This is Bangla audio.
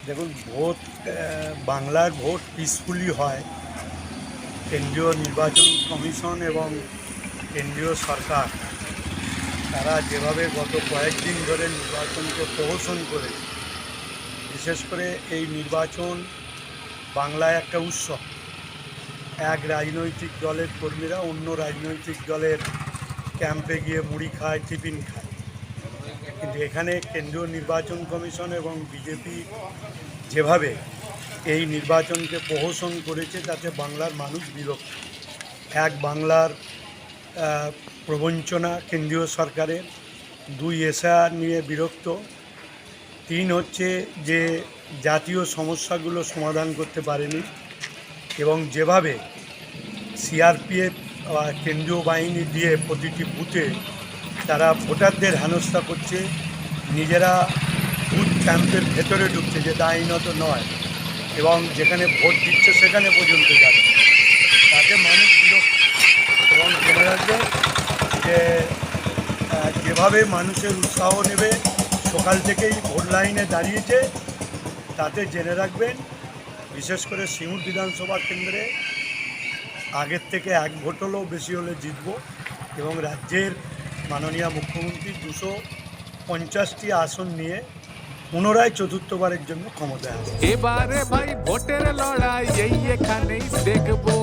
দেখুন, ভোট বাংলার ভোট পিসফুলি হয়। কেন্দ্রীয় নির্বাচন কমিশন এবং কেন্দ্রীয় সরকার তারা যেভাবে গত কয়েকদিন ধরে নির্বাচনকে প্রহসন করে, বিশেষ করে এই নির্বাচন বাংলায় একটা উৎসব। এক রাজনৈতিক দলের কর্মীরা অন্য রাজনৈতিক দলের ক্যাম্পে গিয়ে মুড়ি খায়, টিফিন খায়, কিন্তু এখানে কেন্দ্রীয় নির্বাচন কমিশন এবং বিজেপি যেভাবে এই নির্বাচনকে প্রহসন করেছে তাতে বাংলার মানুষ বিরক্ত। এক, বাংলার প্রবঞ্চনা কেন্দ্রীয় সরকারের; দুই, এসআর নিয়ে বিরক্ত; তিন হচ্ছে যে জাতীয় সমস্যাগুলো সমাধান করতে পারেনি এবং যেভাবে সিআরপিএফ কেন্দ্রীয় বাহিনী দিয়ে প্রতিটি বুথে তারা ভোটারদের হেনস্থা করছে, নিজেরা বুথ ক্যাম্পের ভেতরে ঢুকছে, যেটা আইনত নয়, এবং যেখানে ভোট দিচ্ছে সেখানে পর্যন্ত যাচ্ছে, তাতে মানুষ বিরক্ত। এবং জেনে রাখবেন যে যেভাবে মানুষের উৎসাহ নেবে, সকাল থেকেই ভোট লাইনে দাঁড়িয়েছে, তাতে জেনে রাখবেন বিশেষ করে সিঙ্গুর বিধানসভা কেন্দ্রে আগের থেকে এক ভোট হলেও বেশি হলে জিতব এবং রাজ্যের মাননীয় মুখ্যমন্ত্রী 250টি আসন নিয়ে পুনরায় চতুর্থবারের জন্য ক্ষমতায় আসবে। এবারে ভাই ভোটের লড়াই এই এখানেই দেখবো।